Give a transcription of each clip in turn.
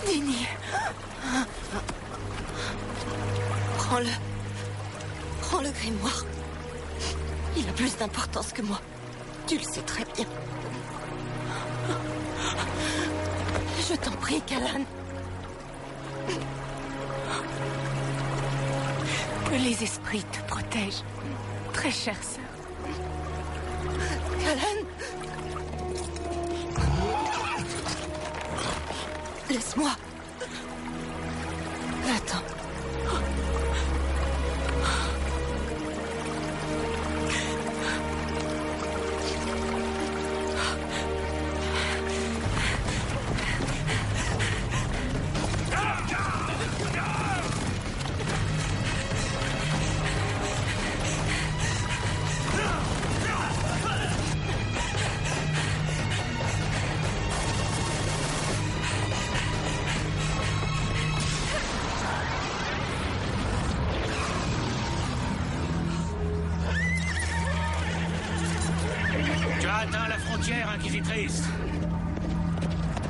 Dini. Prends-le. Prends le grimoire. Il a plus d'importance que moi. Tu le sais très bien. Je t'en prie, Callan. Que les esprits te protègent, très chère sœur. Callan. Laisse-moi. Attends. Inquisitrice.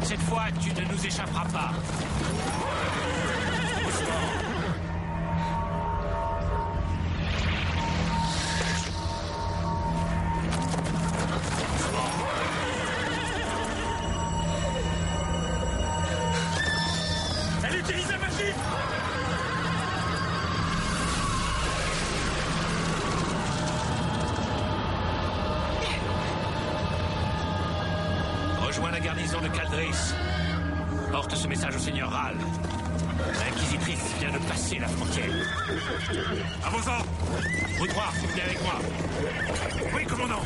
Cette fois, tu ne nous échapperas pas. Elle utilise la magie! Rejoins la garnison de Caldris. Porte ce message au seigneur Ral. L'inquisitrice vient de passer la frontière. À vos ordres! Vous trois, venez avec moi. Oui, commandant.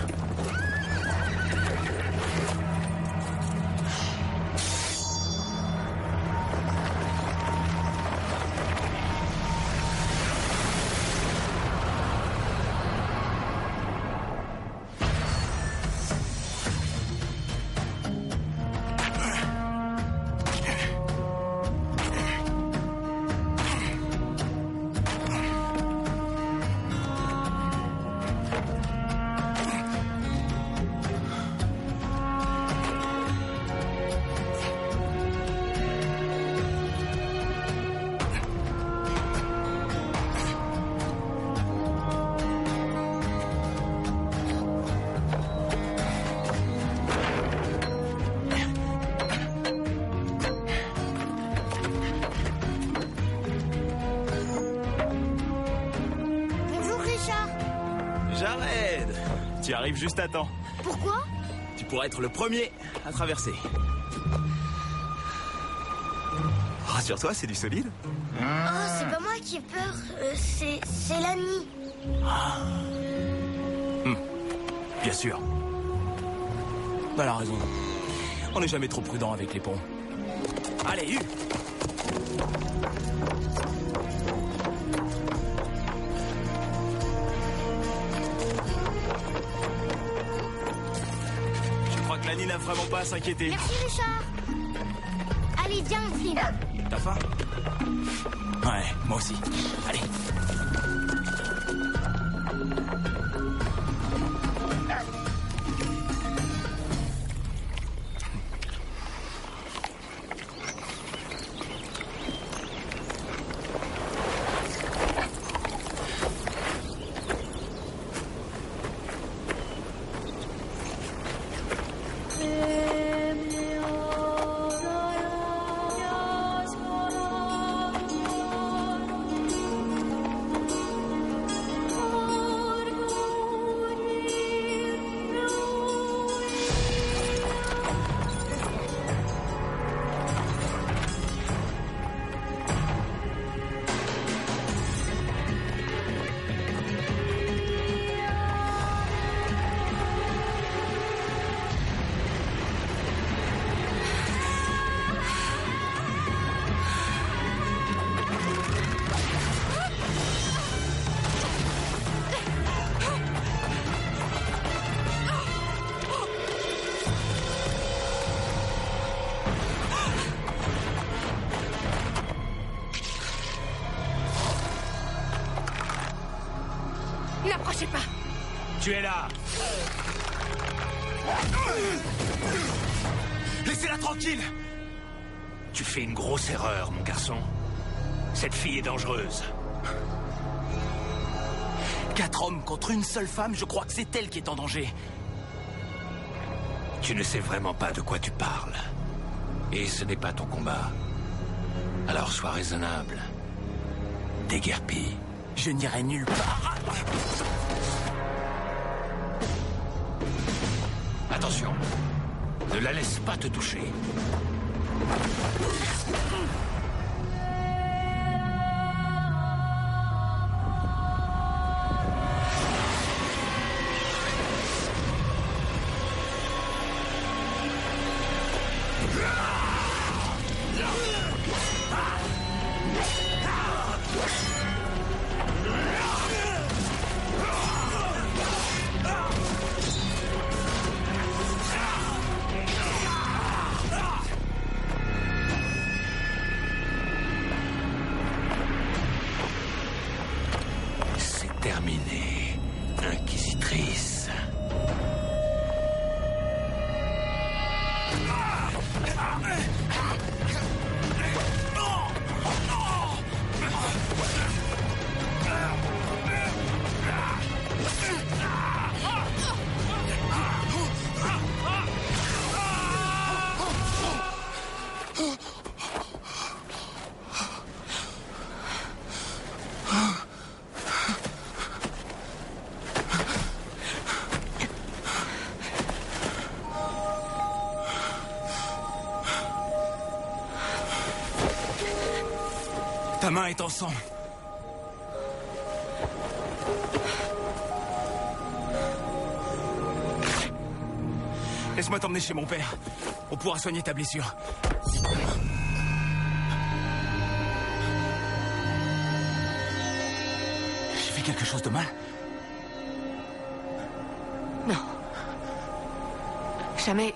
Tu arrives juste à temps. Pourquoi? Tu pourras être le premier à traverser. Rassure-toi, c'est du solide. Oh, c'est pas moi qui ai peur, c'est l'ami. Bien sûr. Elle a raison. On n'est jamais trop prudent avec les ponts. Allez, Hu! Lani n'a vraiment pas à s'inquiéter. Merci, Richard. Allez, viens, Flynn. T'as faim? Ouais, moi aussi. Allez. N'approchez pas! Tu es là! Laissez-la tranquille! Tu Tu fais une grosse erreur, mon garçon. Cette fille est dangereuse. 4 hommes contre une seule femme, je crois que c'est elle qui est en danger. Tu ne sais vraiment pas de quoi tu parles. Et ce n'est pas ton combat. Alors sois raisonnable. Déguerpis. Je n'irai nulle part. Attention. Ne la laisse pas te toucher. Terminé, Inquisitrice. Ta main est en sang. Laisse-moi t'emmener chez mon père. On pourra soigner ta blessure. J'ai fait quelque chose de mal? Non. Jamais.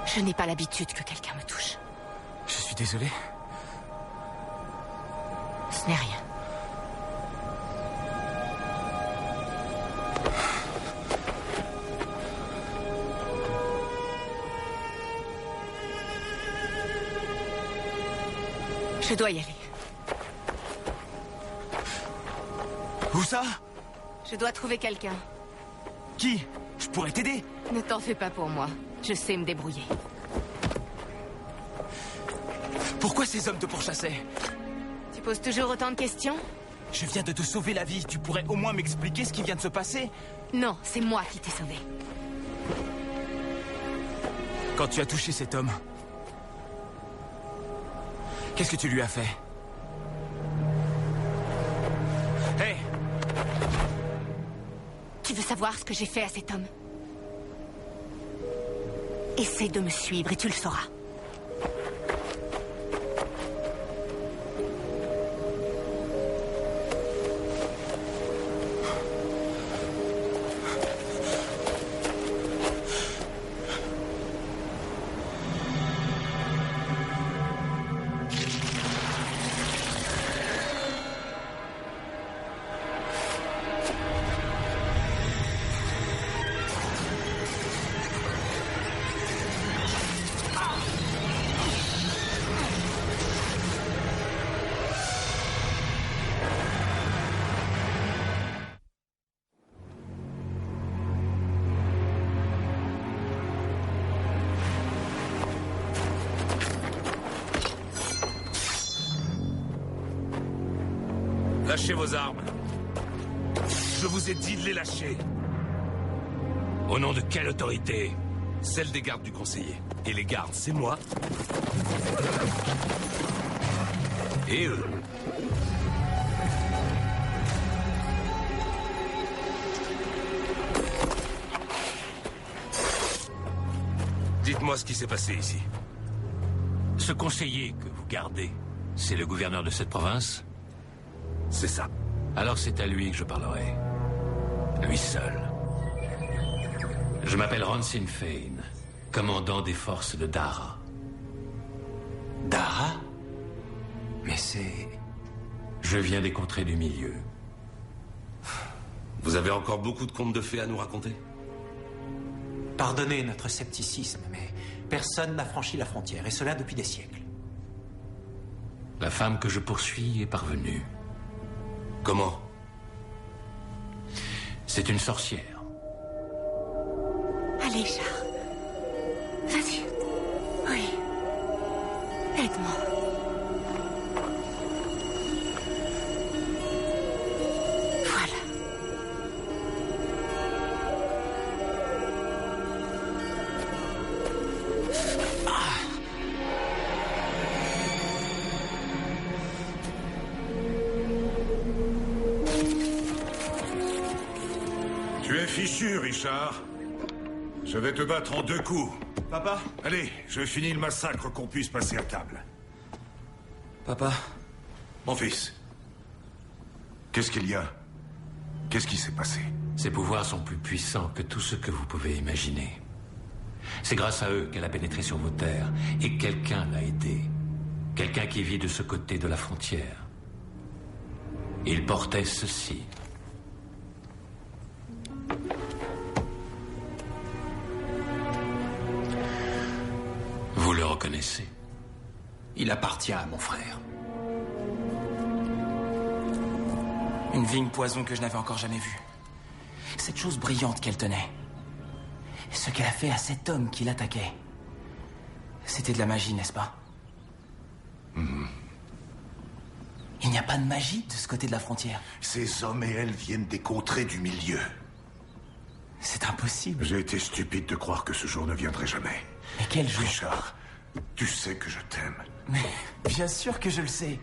Je n'ai pas l'habitude que quelqu'un me touche. Je suis désolé. Ce n'est rien. Je dois y aller. Où ça? Je dois trouver quelqu'un. Qui? Je pourrais t'aider. Ne t'en fais pas pour moi. Je sais me débrouiller. Pourquoi ces hommes te pourchassaient? Tu poses toujours autant de questions? Je viens de te sauver la vie. Tu pourrais au moins m'expliquer ce qui vient de se passer? Non, c'est moi qui t'ai sauvé. Quand tu as touché cet homme, qu'est-ce que tu lui as fait? Hé! Tu veux savoir ce que j'ai fait à cet homme? Essaie de me suivre et tu le sauras. Lâchez vos armes. Je vous ai dit de les lâcher. Au nom de quelle autorité? Celle des gardes du conseiller. Et les gardes, c'est moi. Et eux. Dites-moi ce qui s'est passé ici. Ce conseiller que vous gardez, c'est le gouverneur de cette province? C'est ça. Alors c'est à lui que je parlerai. Lui seul. Je m'appelle Ronsin Fane, commandant des forces de Dara. Dara? Mais c'est... Je viens des contrées du milieu. Vous avez encore beaucoup de contes de fées à nous raconter? Pardonnez notre scepticisme, mais Personne n'a franchi la frontière, et cela depuis des siècles. La femme que je poursuis est parvenue. Comment? C'est une sorcière. Allez, Char. Vas-y. Oui. Aide-moi. Voilà. Tu es fichu, Richard. Je vais te battre en 2 coups. Papa? Allez, je finis le massacre qu'on puisse passer à table. Papa? Mon fils. Qu'est-ce qu'il y a? Qu'est-ce qui s'est passé? Ses pouvoirs sont plus puissants que tout ce que vous pouvez imaginer. C'est grâce à eux qu'elle a pénétré sur vos terres, et quelqu'un l'a aidé. Quelqu'un qui vit de ce côté de la frontière. Il portait ceci. Vous le reconnaissez? Il appartient à mon frère. Une vigne poison que je n'avais encore jamais vue. Cette chose brillante qu'elle tenait. Ce qu'elle a fait à cet homme qui l'attaquait. C'était de la magie, n'est-ce pas? Il n'y a pas de magie de ce côté de la frontière. Ces hommes et elles viennent des contrées du milieu. C'est impossible. J'ai été stupide de croire que ce jour ne viendrait jamais. Mais quel jour? Richard, tu sais que je t'aime. Mais bien sûr que je le sais.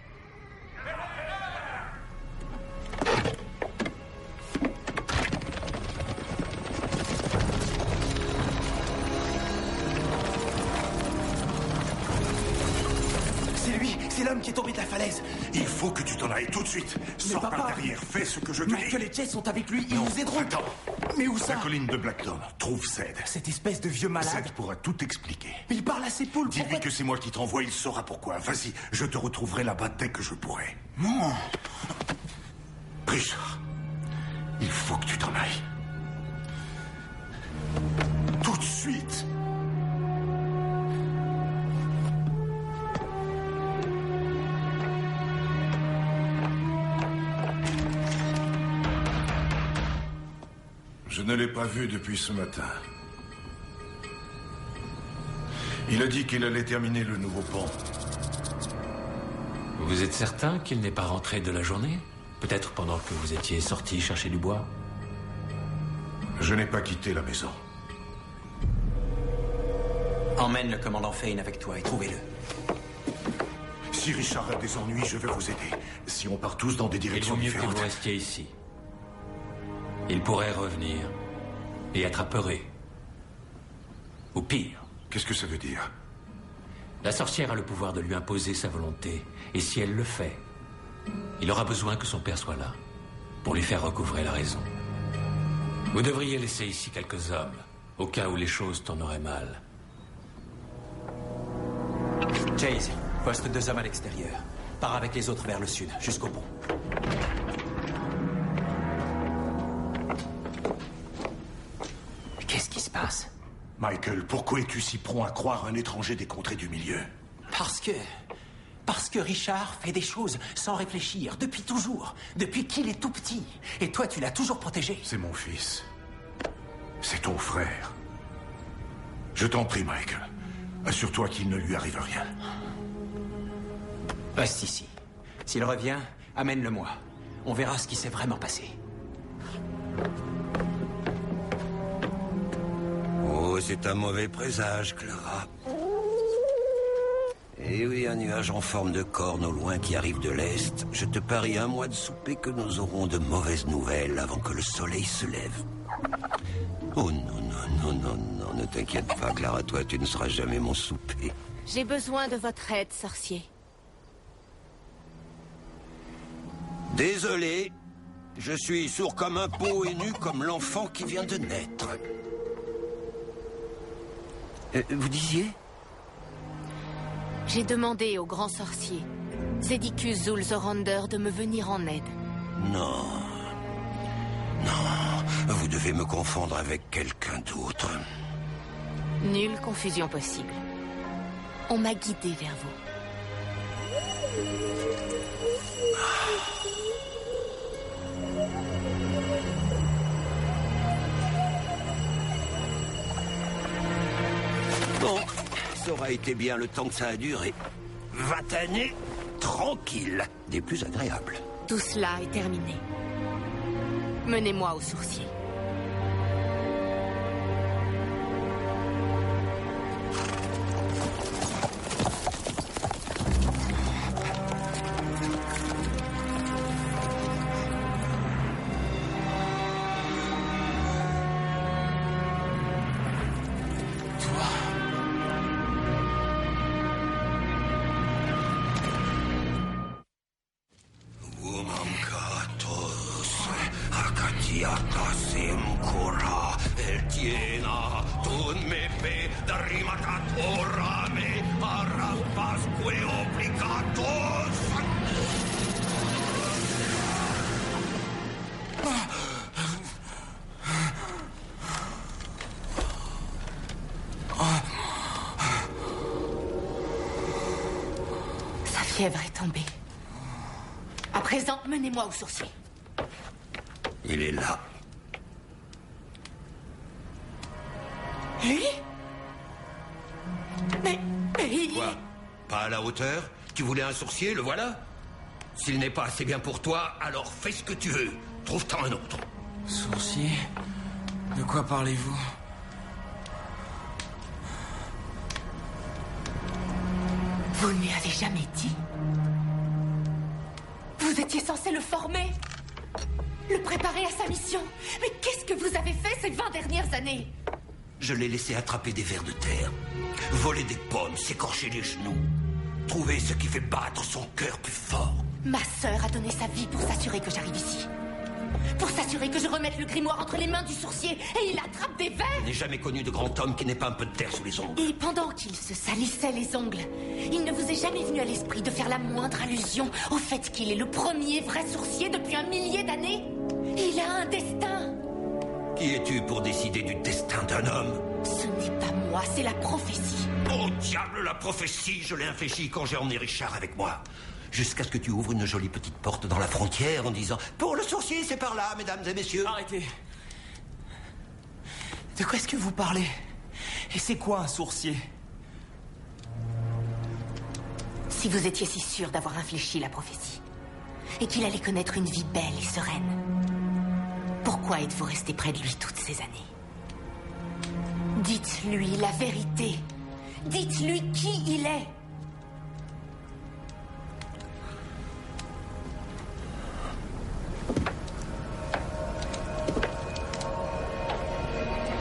C'est lui, c'est l'homme qui est tombé de la falaise. Il faut que tu t'en ailles tout de suite. Sors papa, par derrière, fais ce que je te dis. Michael et Jess sont avec lui, ils Non, nous aideront. attends. Mais où ça? La colline de Blackthorn, trouve Zed. Cette espèce de vieux malade. Zed pourra tout expliquer. Mais il parle à ses poules, Dis-lui pourquoi... que c'est moi qui t'envoie, il saura pourquoi. Vas-y, je te retrouverai là-bas dès que je pourrai. Non. Richard, il faut que tu t'en ailles. Tout de suite. Je ne l'ai pas vu depuis ce matin. Il a dit qu'il allait terminer le nouveau pont. Vous êtes certain qu'il n'est pas rentré de la journée? Peut-être pendant que vous étiez sorti chercher du bois? Je n'ai pas quitté la maison. Emmène le commandant Fane avec toi et trouvez-le. Si Richard a des ennuis, je vais vous aider. Si on part tous dans des Il vaut directions mieux que différentes... vous restiez ici. Il pourrait revenir et être apeuré. Ou pire. Qu'est-ce que ça veut dire? La sorcière a le pouvoir de lui imposer sa volonté. Et si elle le fait, il aura besoin que son père soit là pour lui faire recouvrer la raison. Vous devriez laisser ici quelques hommes, au cas où les choses tourneraient mal. Chase, poste 2 hommes à l'extérieur. Pars avec les autres vers le sud, jusqu'au pont. Qu'est-ce qui se passe? Michael, pourquoi es-tu si prompt à croire un étranger des contrées du milieu? Parce que Richard fait des choses sans réfléchir, depuis toujours, depuis qu'il est tout petit. Et toi, tu l'as toujours protégé. C'est mon fils. C'est ton frère. Je t'en prie, Michael. Assure-toi qu'il ne lui arrive rien. Reste ici. S'il revient, amène-le-moi. On verra ce qui s'est vraiment passé. Oh, c'est un mauvais présage, Clara. Eh oui, un nuage en forme de corne au loin qui arrive de l'Est. Je te parie un mois de souper que nous aurons de mauvaises nouvelles avant que le soleil se lève. Oh non, non, non, non, non, ne t'inquiète pas, Clara, toi, tu ne seras jamais mon souper. J'ai besoin de votre aide, sorcier. Désolé, je suis sourd comme un pot et nu comme l'enfant qui vient de naître. Vous disiez? J'ai demandé au grand sorcier, Zedicus Zulzorander, de me venir en aide. Non. Non, vous devez me confondre avec quelqu'un d'autre. Nulle confusion possible. On m'a guidé vers vous. Bon, ça aura été bien le temps que ça a duré. 20 années, tranquilles, des plus agréables. Tout cela est terminé. Menez-moi au sourcier. Sa fièvre est tombée. À présent, menez-moi au sourcier. Il est là. Lui? Mais il... Quoi? Pas à la hauteur? Tu voulais un sourcier, le voilà? S'il n'est pas assez bien pour toi, alors fais ce que tu veux. Trouve-t'en un autre. Sourcier? De quoi parlez-vous? Vous ne lui avez jamais dit? Vous étiez censé le former, le préparer à sa mission. Mais qu'est-ce que vous avez fait ces 20 dernières années? Je l'ai laissé attraper des vers de terre, voler des pommes, s'écorcher les genoux, trouver ce qui fait battre son cœur plus fort. Ma sœur a donné sa vie pour s'assurer que j'arrive ici. Pour s'assurer que je remette le grimoire entre les mains du sourcier et il attrape des vers. Je n'ai jamais connu de grand homme qui n'ait pas un peu de terre sous les ongles. Et pendant qu'il se salissait les ongles, il ne vous est jamais venu à l'esprit de faire la moindre allusion au fait qu'il est le premier vrai sourcier depuis un millier d'années? Il a un destin. Qui es-tu pour décider du destin d'un homme? Ce n'est pas moi, c'est la prophétie. Oh diable, la prophétie, je l'ai infléchie quand j'ai emmené Richard avec moi. Jusqu'à ce que tu ouvres une jolie petite porte dans la frontière en disant « Pour le sourcier, c'est par là, mesdames et messieurs !» Arrêtez. De quoi est-ce que vous parlez? Et c'est quoi un sourcier? Si vous étiez si sûr d'avoir infléchi la prophétie, et qu'il allait connaître une vie belle et sereine, pourquoi êtes-vous resté près de lui toutes ces années? Dites-lui la vérité. Dites-lui qui il est.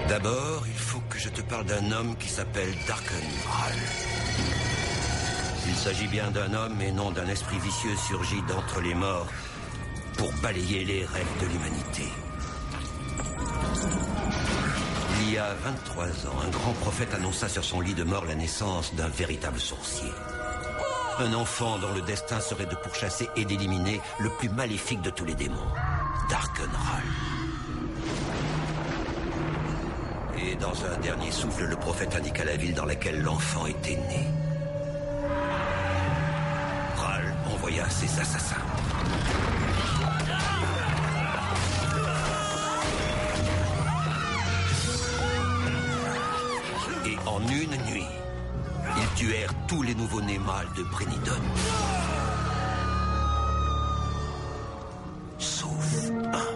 D'abord, il faut que je te parle d'un homme qui s'appelle Darkenral. Il s'agit bien d'un homme et non d'un esprit vicieux surgi d'entre les morts pour balayer les rêves de l'humanité. Il y a 23 ans, un grand prophète annonça sur son lit de mort la naissance d'un véritable sorcier. Un enfant dont le destin serait de pourchasser et d'éliminer le plus maléfique de tous les démons, Darkenral. Et dans un dernier souffle, le prophète indiqua la ville dans laquelle l'enfant était né. Ral envoya ses assassins. Et en une nuit, ils tuèrent tous les nouveau-nés mâles de Brennidon. Sauf un.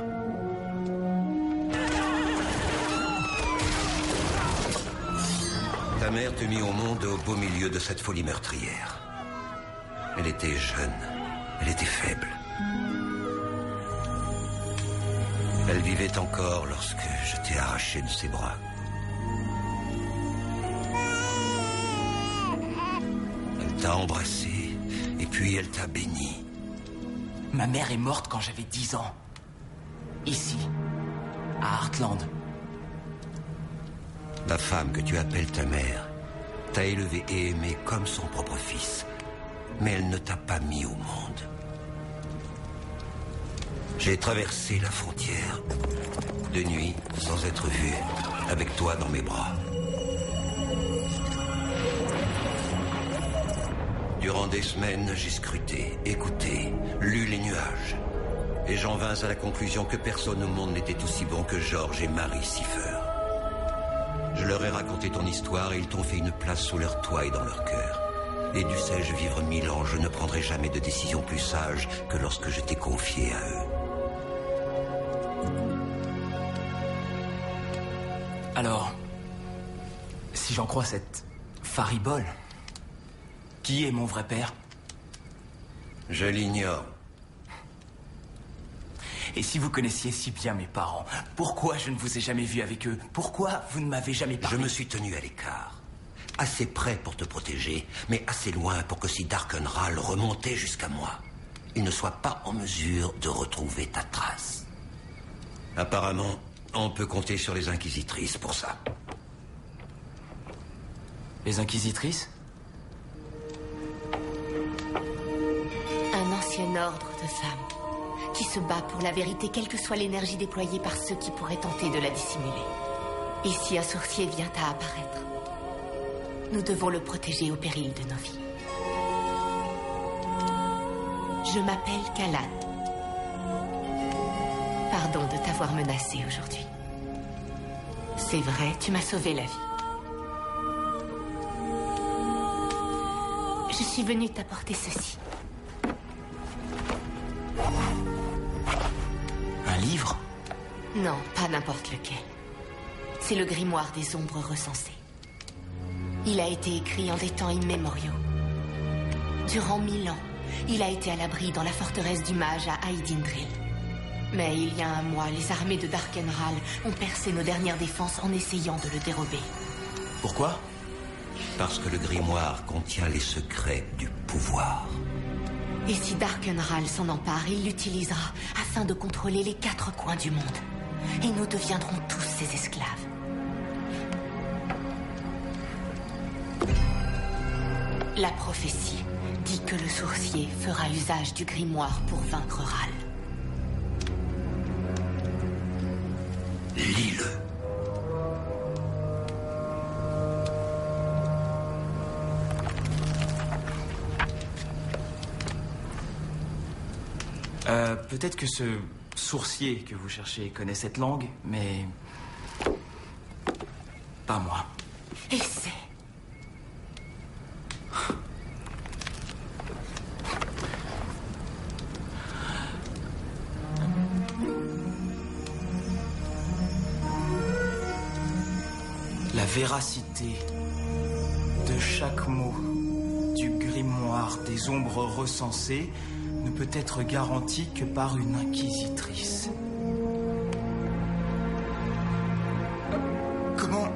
Ta mère te mit au monde au beau milieu de cette folie meurtrière. Elle était jeune, elle était faible. Elle vivait encore lorsque je t'ai arraché de ses bras. Elle t'a embrassé et puis elle t'a béni. Ma mère est morte quand j'avais 10 ans. Ici, à Heartland. La femme que tu appelles ta mère t'a élevé et aimé comme son propre fils. Mais elle ne t'a pas mis au monde. J'ai traversé la frontière, de nuit, sans être vu, avec toi dans mes bras. Durant des semaines, j'ai scruté, écouté, lu les nuages. Et j'en vins à la conclusion que personne au monde n'était aussi bon que George et Mary Cipher. Je leur ai raconté ton histoire et ils t'ont fait une place sous leur toit et dans leur cœur. Et dussé-je vivre 1000 ans, je ne prendrai jamais de décision plus sage que lorsque je t'ai confié à eux. Alors, si j'en crois cette faribole, qui est mon vrai père? Je l'ignore. Et si vous connaissiez si bien mes parents, pourquoi je ne vous ai jamais vu avec eux? Pourquoi vous ne m'avez jamais parlé? Je me suis tenu à l'écart. Assez près pour te protéger, mais assez loin pour que si Darkenral remontait jusqu'à moi, il ne soit pas en mesure de retrouver ta trace. Apparemment, on peut compter sur les inquisitrices pour ça. Les inquisitrices? Un ancien ordre de femmes qui se bat pour la vérité, quelle que soit l'énergie déployée par ceux qui pourraient tenter de la dissimuler. Et si un sorcier vient à apparaître, nous devons le protéger au péril de nos vies. Je m'appelle Kalan. Pardon de t'avoir menacé aujourd'hui. C'est vrai, tu m'as sauvé la vie. Je suis venue t'apporter ceci. Un livre? Non, pas n'importe lequel. C'est le grimoire des ombres recensées. Il a été écrit en des temps immémoriaux. Durant 1000 ans, il a été à l'abri dans la forteresse du mage à Aidindril. Mais il y a un mois, les armées de Darkenral ont percé nos dernières défenses en essayant de le dérober. Pourquoi? Parce que le grimoire contient les secrets du pouvoir. Et si Darkenral s'en empare, il l'utilisera afin de contrôler les 4 coins du monde. Et nous deviendrons tous ses esclaves. La prophétie dit que le sourcier fera usage du grimoire pour vaincre Ral. Lis-le. Peut-être que ce sourcier que vous cherchez connaît cette langue, mais pas moi. Essaie. La véracité de chaque mot du grimoire des ombres recensées ne peut être garantie que par une inquisitrice. Comment?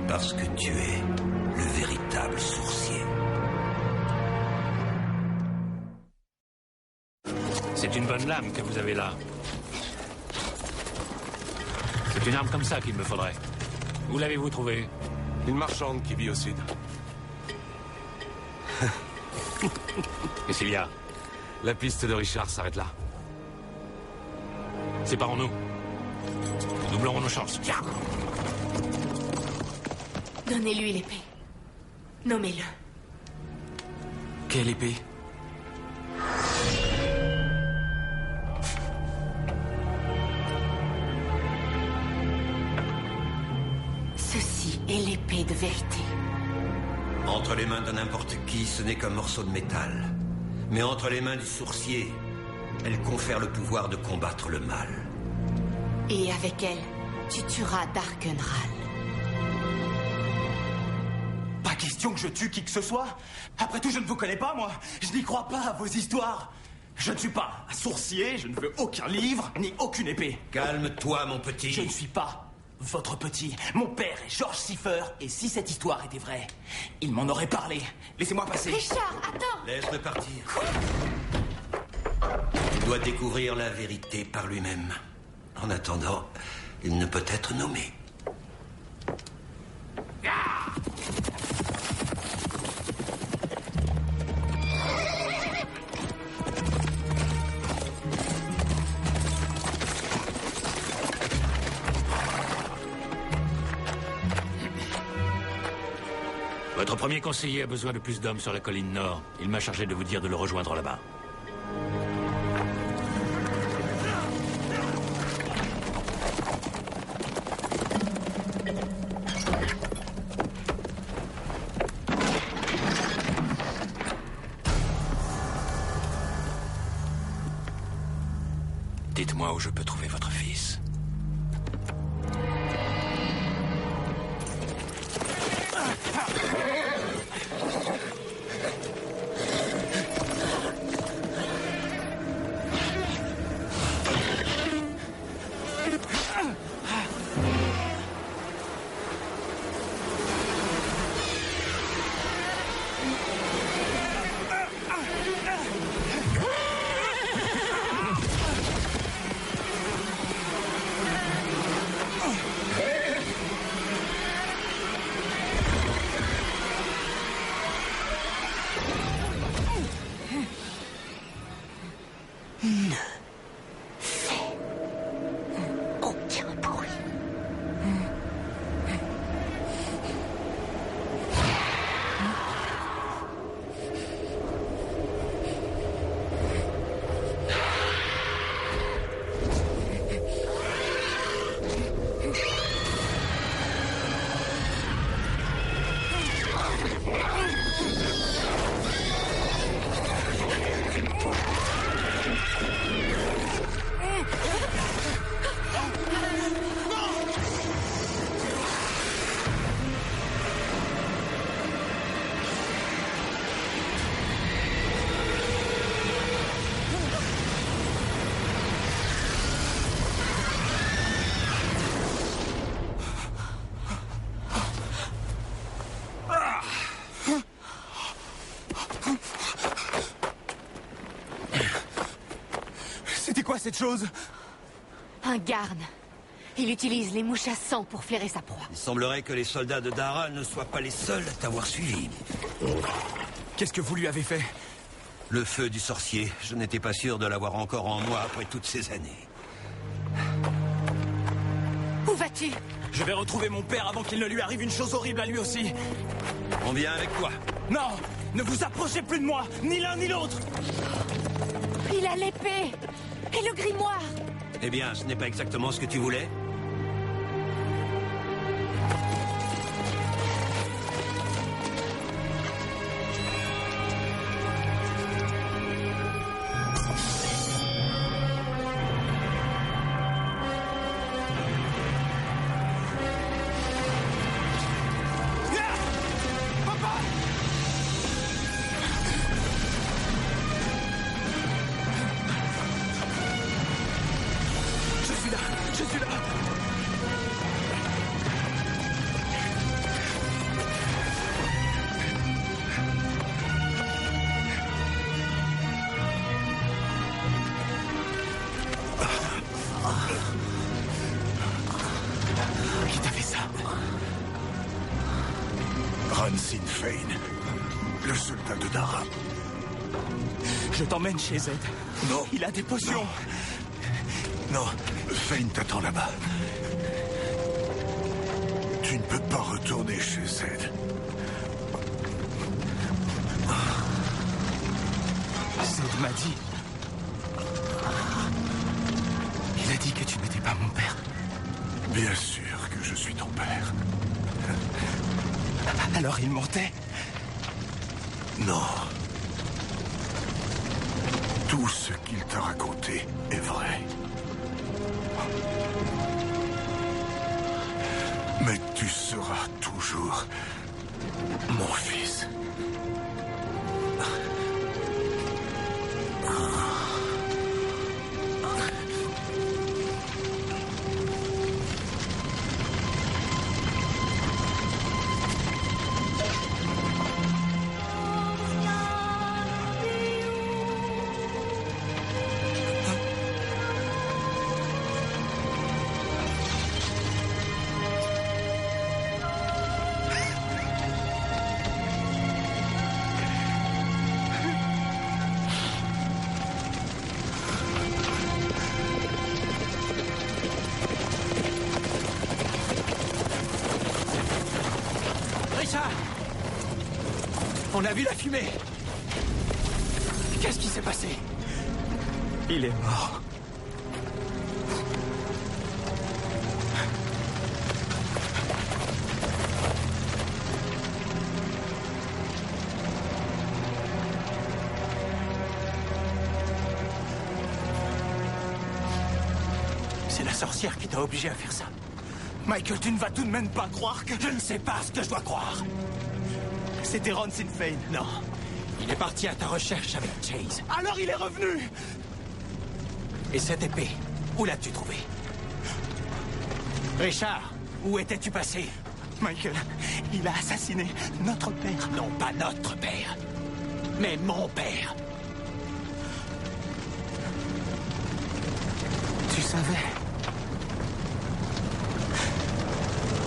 Parce que tu es le véritable sourcier. C'est une bonne lame que vous avez là. C'est une arme comme ça qu'il me faudrait. Où l'avez-vous trouvée? Une marchande qui vit au sud. Qu'est-ce qu'il y a? La piste de Richard s'arrête là. Séparons-nous. Nous doublerons nos chances. Viens. Donnez-lui l'épée. Nommez-le. Quelle épée? Ceci est l'épée de vérité. Entre les mains de n'importe qui, ce n'est qu'un morceau de métal. Mais entre les mains du sourcier, elle confère le pouvoir de combattre le mal. Et avec elle, tu tueras Darkenral. Pas question que je tue qui que ce soit. Après tout, je ne vous connais pas, moi. Je n'y crois pas à vos histoires. Je ne suis pas un sourcier, je ne veux aucun livre, ni aucune épée. Calme-toi, mon petit. Je ne suis pas votre petit. Mon père est George Cipher, et si cette histoire était vraie, il m'en aurait parlé. Laissez-moi passer. Richard, attends! Laisse-le partir. Il doit découvrir la vérité par lui-même. En attendant, il ne peut être nommé. Votre premier conseiller a besoin de plus d'hommes sur la colline nord. Il m'a chargé de vous dire de le rejoindre là-bas. Dites-moi où je peux trouver votre fils. Cette chose? Un garne. Il utilise les mouches à sang pour flairer sa proie. Il semblerait que les soldats de Dara ne soient pas les seuls à t'avoir suivi. Qu'est-ce que vous lui avez fait? Le feu du sorcier. Je n'étais pas sûr de l'avoir encore en moi après toutes ces années. Où vas-tu? Je vais retrouver mon père avant qu'il ne lui arrive une chose horrible à lui aussi. On vient avec toi. Non! Ne vous approchez plus de moi! Ni l'un ni l'autre! Il a l'épée! Et le grimoire! Eh bien, ce n'est pas exactement ce que tu voulais? Sinn Fein, le soldat de Dara. Je t'emmène chez Zed. Non. Il a des potions. Non. Fein t'attend là-bas. Tu ne peux pas retourner chez Zed. Zed m'a dit... Il a dit que tu n'étais pas mon père. Bien sûr que je suis ton père. Alors il mentait? Non. Tout ce qu'il t'a raconté est vrai. Mais tu seras toujours mon fils. a vu la fumée. Qu'est-ce qui s'est passé? Il est mort. C'est la sorcière qui t'a obligé à faire ça. Michael, tu ne vas tout de même pas croire que... Je ne sais pas ce que je dois croire. C'était Ron Sinfane. Non. Il est parti à ta recherche avec Chase. Alors il est revenu! Et cette épée, où l'as-tu trouvée? Richard, où étais-tu passé? Michael, il a assassiné notre père. Non, pas notre père, mais mon père. Tu savais?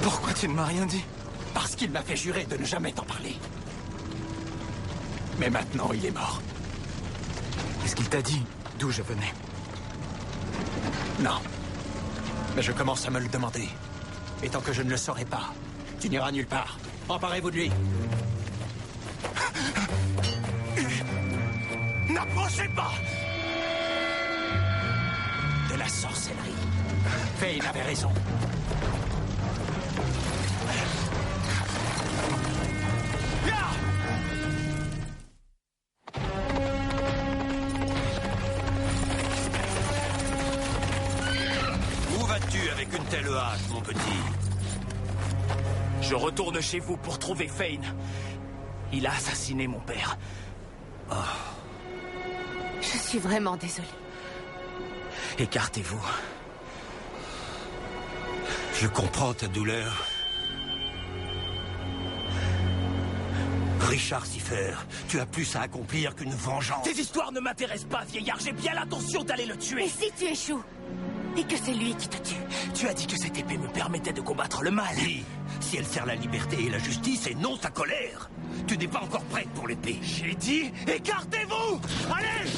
Pourquoi tu ne m'as rien dit? Parce qu'il m'a fait jurer de ne jamais t'en parler. Mais maintenant, il est mort. Est-ce qu'il t'a dit d'où je venais? Non. Mais je commence à me le demander. Et tant que je ne le saurai pas, tu n'iras nulle part. Emparez-vous de lui. N'approchez pas! De la sorcellerie. Fane avait raison. Où vas-tu avec une telle hache, mon petit? Je retourne chez vous pour trouver Fane. Il a assassiné mon père. Je suis vraiment désolée. Écartez-vous. Je comprends ta douleur. Richard Siffer, tu as plus à accomplir qu'une vengeance. Tes histoires ne m'intéressent pas, vieillard. J'ai bien l'intention d'aller le tuer. Et si tu échoues? Et que c'est lui qui te tue? Tu as dit que cette épée me permettait de combattre le mal. Oui, si elle sert la liberté et la justice et non ta colère. Tu n'es pas encore prête pour l'épée. J'ai dit, écartez-vous! Allez!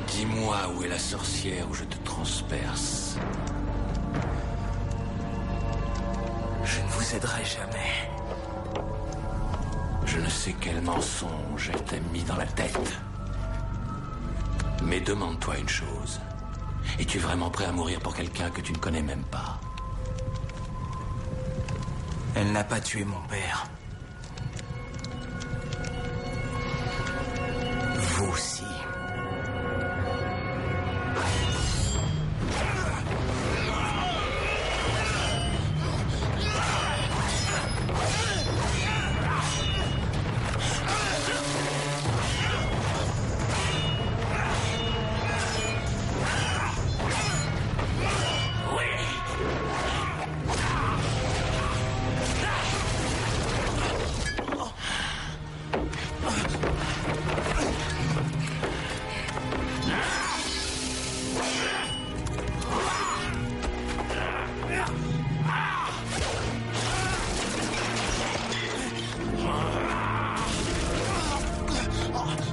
Dis-moi où est la sorcière où je te transperce. Je ne vous aiderai jamais. Je ne sais quel mensonge elle t'a mis dans la tête. Mais demande-toi une chose. Es-tu vraiment prêt à mourir pour quelqu'un que tu ne connais même pas? Elle n'a pas tué mon père. Vous aussi.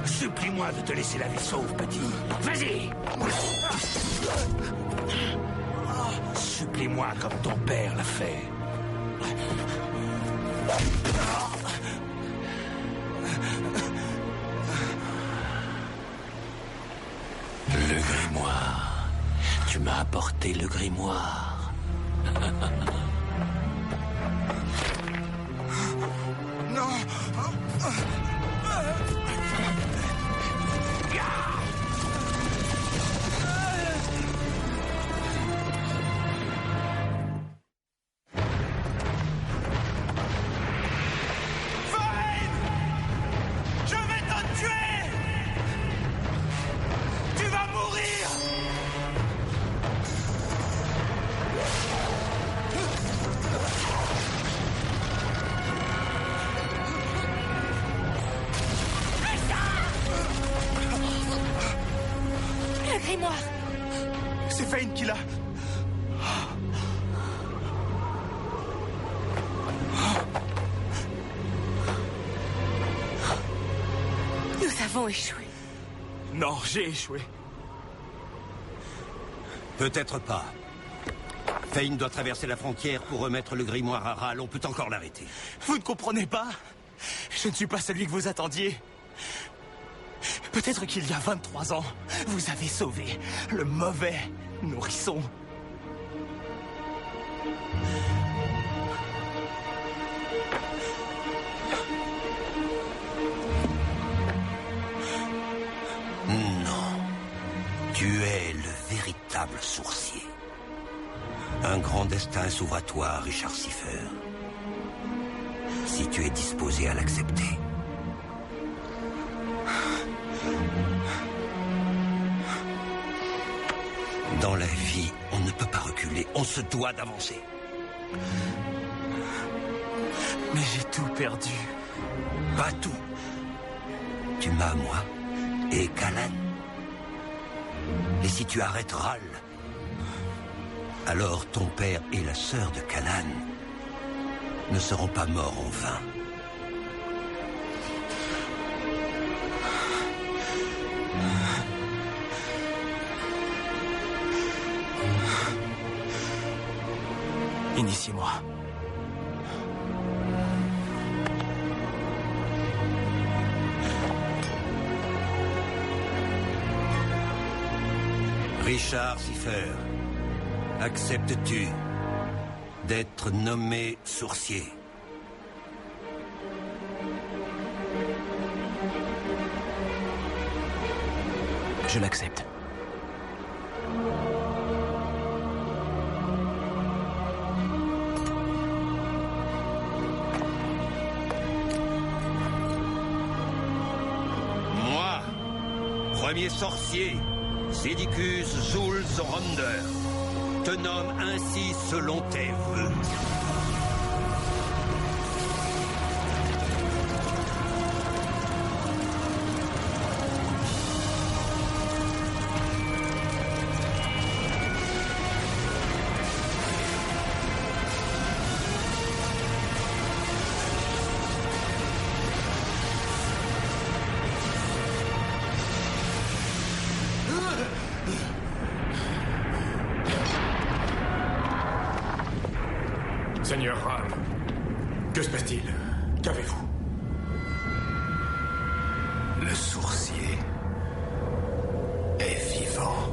Supplie-moi de te laisser la vie sauve, petit. Vas-y! supplie-moi comme ton père l'a fait. Le grimoire. Tu m'as apporté le grimoire. Non. C'est Fane qui l'a. Nous avons échoué. Non, j'ai échoué. Peut-être pas. Fane doit traverser la frontière pour remettre le grimoire à Ral. On peut encore l'arrêter. Vous ne comprenez pas? Je ne suis pas celui que vous attendiez. Peut-être qu'il y a 23 ans, vous avez sauvé le mauvais nourrisson. Non. Tu es le véritable sourcier. Un grand destin s'ouvre à toi, Richard Siffer. Si tu es disposé à l'accepter. Dans la vie, on ne peut pas reculer. On se doit d'avancer. Mais j'ai tout perdu. Pas tout. Tu m'as, moi, et Kalan. Et si tu arrêtes Ral, alors ton père et la sœur de Kalan ne seront pas morts en vain. Initiez-moi. Richard Siffer, acceptes-tu d'être nommé sourcier? Je l'accepte. Moi, premier sorcier, Zedicus Jules Ronder, te nomme ainsi selon tes vœux. Seigneur Ral, que se passe-t-il? Qu'avez-vous? Le sourcier est vivant.